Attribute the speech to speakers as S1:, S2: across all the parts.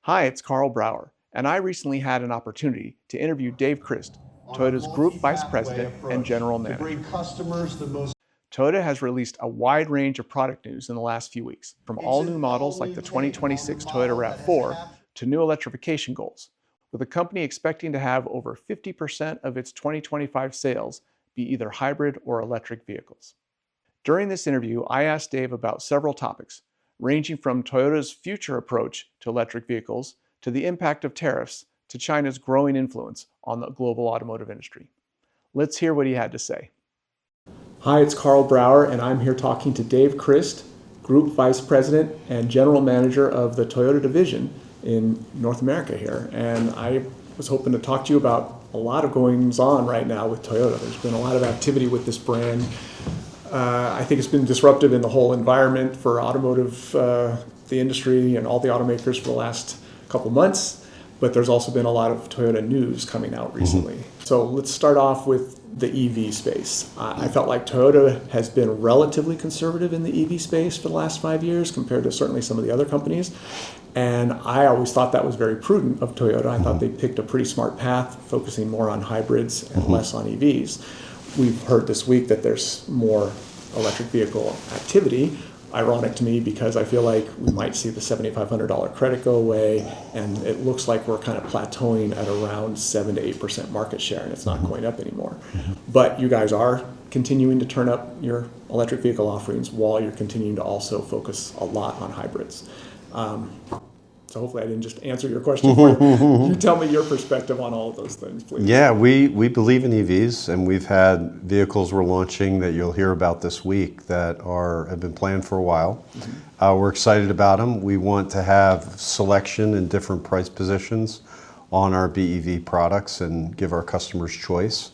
S1: Hi, it's Carl Brower, and I recently had an opportunity to interview Dave Christ, Toyota's Group Vice President and General Manager. Toyota has released a wide range of product news in the last few weeks, from all new models like the 2026 Toyota RAV4 to new electrification goals, with the company expecting to have over 50% of its 2025 sales be either hybrid or electric vehicles. During this interview, I asked Dave about several topics, ranging from Toyota's future approach to electric vehicles to the impact of tariffs to China's growing influence on the global automotive industry. Let's hear what he had to say. Hi, it's Carl Brower, and I'm here talking to Dave Christ, Group Vice President and General Manager of the Toyota Division in North America here. And I was hoping to talk to you about a lot of goings on right now with Toyota. There's been a lot of activity with this brand. I think it's been disruptive in the whole environment for automotive, the industry and all the automakers for the last couple months, but there's also been a lot of Toyota news coming out recently. So let's start off with the EV space. I felt like Toyota has been relatively conservative in the EV space for the last 5 years compared to certainly some of the other companies. And I always thought that was very prudent of Toyota. I thought they picked a pretty smart path, focusing more on hybrids and less on EVs. We've heard this week that there's more electric vehicle activity. Ironic to me because I feel like we might see the $7,500 credit go away, and it looks like we're kind of plateauing at around 7 to 8% market share, and it's not going up anymore. But you guys are continuing to turn up your electric vehicle offerings while you're continuing to also focus a lot on hybrids. So hopefully I didn't just answer your question for you. You tell me your perspective on all of those things, please.
S2: Yeah, we believe in EVs, and we've had vehicles we're launching that you'll hear about this week that have been planned for a while. We're excited about them. We want to have selection in different price positions on our BEV products and give our customers choice.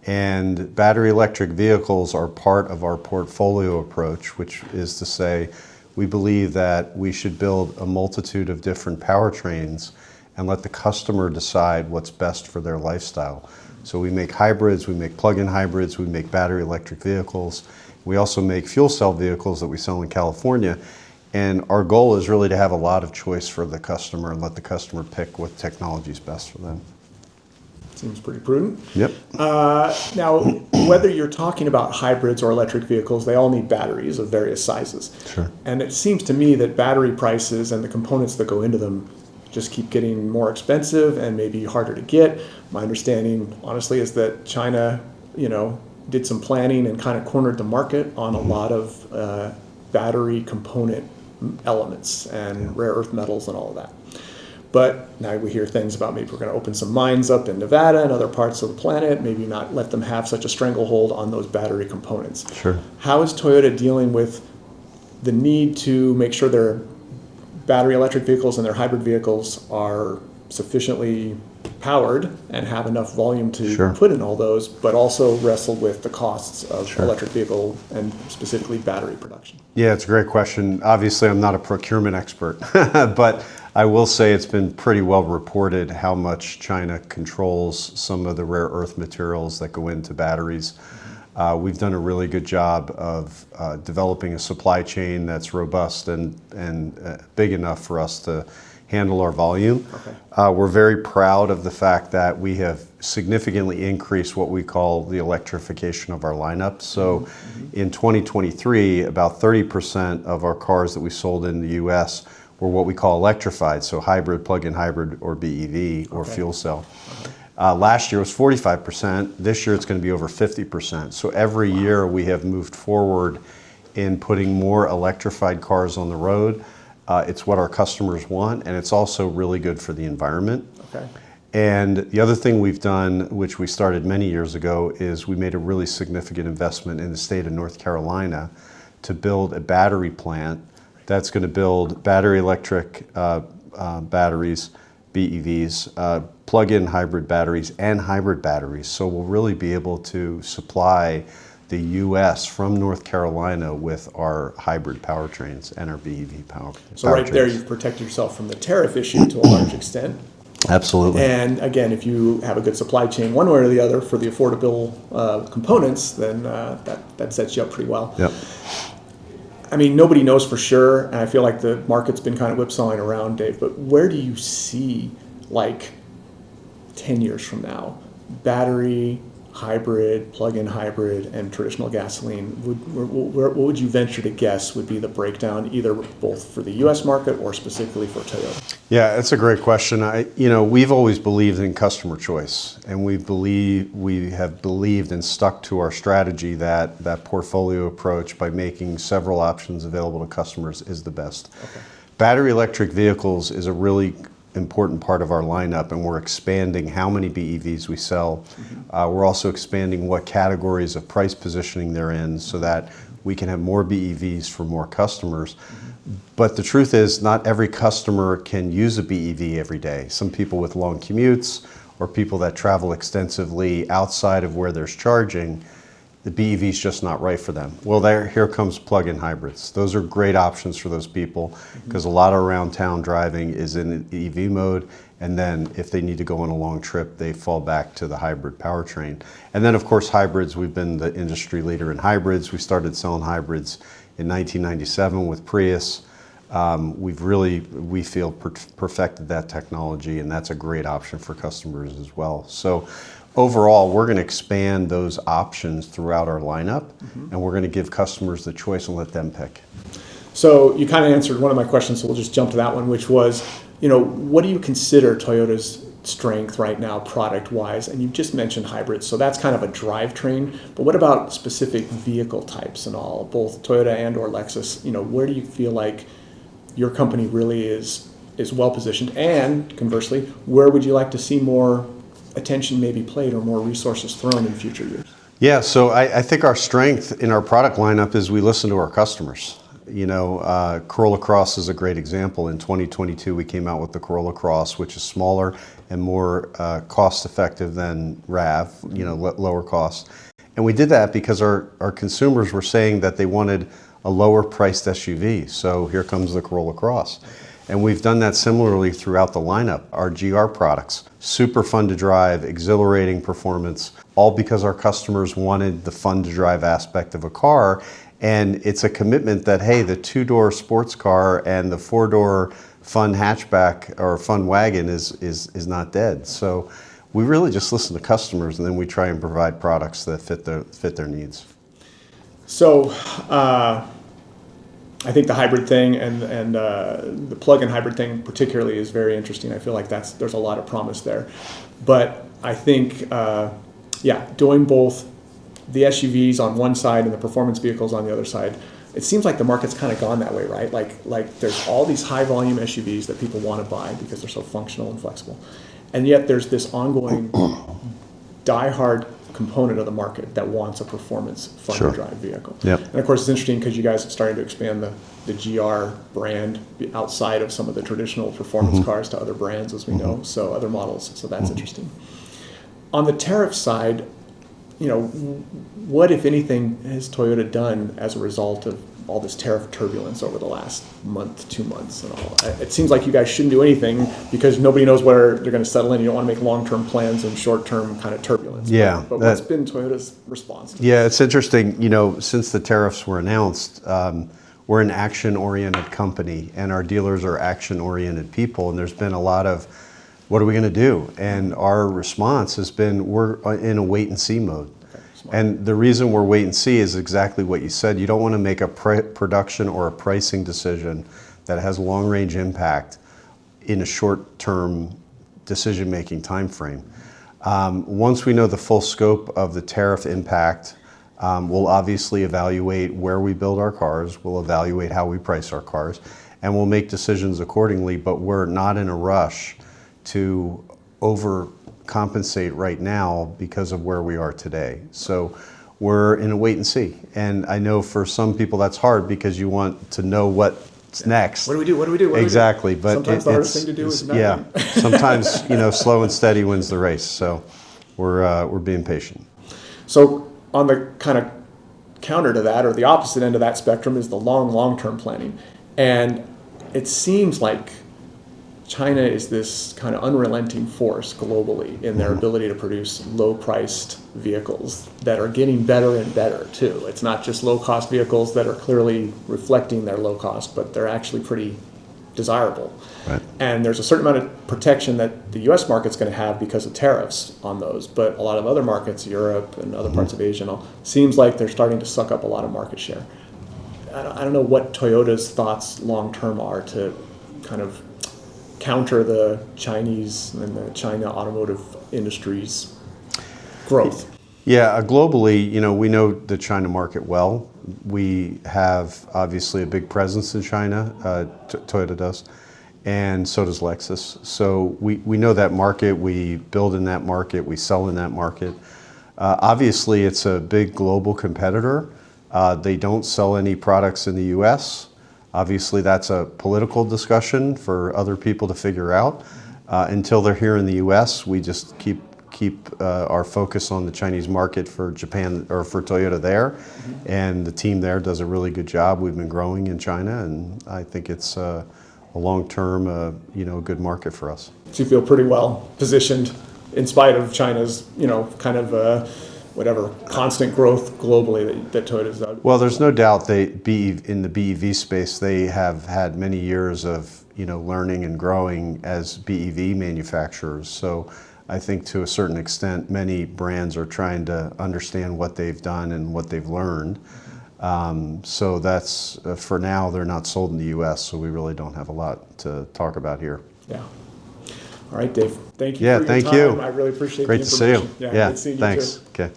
S2: And battery electric vehicles are part of our portfolio approach, which is to say, we believe that we should build a multitude of different powertrains and let the customer decide what's best for their lifestyle. So we make hybrids, we make plug-in hybrids, we make battery electric vehicles. We also make fuel cell vehicles that we sell in California. And our goal is really to have a lot of choice for the customer and let the customer pick what technology is best for them.
S1: Seems pretty prudent.
S2: Yep.
S1: Now, whether you're talking about hybrids or electric vehicles, they all need batteries of various sizes.
S2: Sure.
S1: And it seems to me that battery prices and the components that go into them just keep getting more expensive and maybe harder to get. My understanding, honestly, is that China, did some planning and kind of cornered the market on a lot of battery component elements and rare earth metals and all of that. But now we hear things about maybe we're going to open some mines up in Nevada and other parts of the planet, maybe not let them have such a stranglehold on those battery components.
S2: Sure.
S1: How is Toyota dealing with the need to make sure their battery electric vehicles and their hybrid vehicles are sufficiently powered and have enough volume to put in all those, but also wrestle with the costs of electric vehicle and specifically battery production?
S2: Yeah, it's a great question. Obviously, I'm not a procurement expert, but I will say it's been pretty well reported how much China controls some of the rare earth materials that go into batteries. We've done a really good job of developing a supply chain that's robust and big enough for us to handle our volume. We're very proud of the fact that we have significantly increased what we call the electrification of our lineup. So in 2023, about 30% of our cars that we sold in the US were what we call electrified, so hybrid, plug-in hybrid, or BEV, or fuel cell. Last year was 45%. This year it's going to be over 50%. So every year we have moved forward in putting more electrified cars on the road. It's what our customers want, and it's also really good for the environment. And the other thing we've done, which we started many years ago, is we made a really significant investment in the state of North Carolina to build a battery plant that's going to build battery electric batteries, BEVs, plug-in hybrid batteries, and hybrid batteries. So we'll really be able to supply the U.S. from North Carolina with our hybrid powertrains and our BEV powertrains.
S1: So right there, you've protected yourself from the tariff issue to a large extent.
S2: Absolutely.
S1: And again, if you have a good supply chain one way or the other for the affordable components, then that sets you up pretty well.
S2: Yep.
S1: I mean, nobody knows for sure, and I feel like the market's been kind of whipsawing around, Dave, but where do you see, like, 10 years from now, battery, hybrid, plug-in hybrid, and traditional gasoline? What would you venture to guess would be the breakdown, either both for the U.S. market or specifically for Toyota?
S2: Yeah, that's a great question. We've always believed in customer choice, and we have believed and stuck to our strategy that portfolio approach by making several options available to customers is the best.
S1: Okay.
S2: Battery electric vehicles is a really important part of our lineup, and we're expanding how many BEVs we sell. We're also expanding what categories of price positioning they're in so that we can have more BEVs for more customers. But the truth is, not every customer can use a BEV every day. Some people with long commutes or people that travel extensively outside of where there's charging, the BEV is just not right for them. Well, here comes plug-in hybrids. Those are great options for those people because a lot of around town driving is in EV mode. And then if they need to go on a long trip, they fall back to the hybrid powertrain. And then of course, hybrids, we've been the industry leader in hybrids. We started selling hybrids in 1997 with Prius. We feel perfected that technology, and that's a great option for customers as well. So overall, we're going to expand those options throughout our lineup, and we're going to give customers the choice and let them pick.
S1: So you kind of answered one of my questions, so we'll just jump to that one, which was, what do you consider Toyota's strength right now product-wise? And you just mentioned hybrids, so that's kind of a drivetrain. But what about specific vehicle types and all, both Toyota and or Lexus? Where do you feel like your company really is well positioned? And conversely, where would you like to see more attention maybe played or more resources thrown in future years?
S2: Yeah, so I think our strength in our product lineup is we listen to our customers. Corolla Cross is a great example. In 2022, we came out with the Corolla Cross, which is smaller and more cost-effective than RAV, lower cost. And we did that because our consumers were saying that they wanted a lower-priced SUV. So here comes the Corolla Cross. And we've done that similarly throughout the lineup. Our GR products, super fun to drive, exhilarating performance, all because our customers wanted the fun to drive aspect of a car. And it's a commitment that, hey, the two-door sports car and the four-door fun hatchback or fun wagon is not dead. So we really just listen to customers, and then we try and provide products that fit their needs.
S1: So I think the hybrid thing and the plug-in hybrid thing particularly is very interesting. I feel like there's a lot of promise there. But I think, doing both the SUVs on one side and the performance vehicles on the other side, it seems like the market's kind of gone that way, right? Like there's all these high volume SUVs that people want to buy because they're so functional and flexible. And yet there's this ongoing diehard component of the market that wants a performance fun to drive vehicle.
S2: Yep.
S1: And of course it's interesting because you guys are starting to expand the GR brand outside of some of the traditional performance cars to other brands, as we know, so other models. So that's interesting. On the tariff side, what, if anything, has Toyota done as a result of all this tariff turbulence over the last month, 2 months and all? It seems like you guys shouldn't do anything because nobody knows where they're going to settle in. You don't want to make long-term plans and short-term kind of turbulence.
S2: Yeah.
S1: But what's been Toyota's response?
S2: Yeah, it's interesting. Since the tariffs were announced, we're an action-oriented company, and our dealers are action-oriented people, and there's been a lot of, what are we going to do? And our response has been, we're in a wait-and-see mode. And the reason we're wait and see is exactly what you said. You don't want to make a production or a pricing decision that has long-range impact in a short-term decision-making time frame. Once we know the full scope of the tariff impact, we'll obviously evaluate where we build our cars, we'll evaluate how we price our cars, and we'll make decisions accordingly, but we're not in a rush to overcompensate right now because of where we are today. So we're in a wait and see. And I know for some people that's hard because you want to know what's next.
S1: What do we do? What do we do?
S2: Exactly. But
S1: sometimes the hardest thing to do is nothing.
S2: Yeah. Sometimes, slow and steady wins the race. So we're being patient.
S1: So on the kind of counter to that, or the opposite end of that spectrum, is the long-term planning. And it seems like China is this kind of unrelenting force globally in their ability to produce low-priced vehicles that are getting better and better too. It's not just low-cost vehicles that are clearly reflecting their low cost, but they're actually pretty desirable.
S2: Right.
S1: And there's a certain amount of protection that the US market's going to have because of tariffs on those, but a lot of other markets, Europe and other parts of Asia, and all, seems like they're starting to suck up a lot of market share. I don't know what Toyota's thoughts long-term are to kind of counter the Chinese and the China automotive industry's growth.
S2: Yeah, globally, we know the China market well. We have obviously a big presence in China, Toyota does, and so does Lexus. So we know that market, we build in that market, we sell in that market. Obviously, it's a big global competitor. They don't sell any products in the US. Obviously, that's a political discussion for other people to figure out. Until they're here in the US, we just keep our focus on the Chinese market for Japan or for Toyota there. And the team there does a really good job. We've been growing in China, and I think it's a long-term, good market for us.
S1: So you feel pretty well positioned in spite of China's, constant growth globally that Toyota's done.
S2: Well, there's no doubt in the BEV space, they have had many years of learning and growing as BEV manufacturers. So I think to a certain extent, many brands are trying to understand what they've done and what they've learned. So that's, for now, they're not sold in the US, so we really don't have a lot to talk about here.
S1: Yeah. All right, Dave. Thank you for
S2: Yeah,
S1: your
S2: thank
S1: time.
S2: you.
S1: I really appreciate
S2: Great
S1: the
S2: to see you.
S1: information.
S2: Yeah,
S1: good seeing you
S2: thanks.
S1: too.
S2: Okay.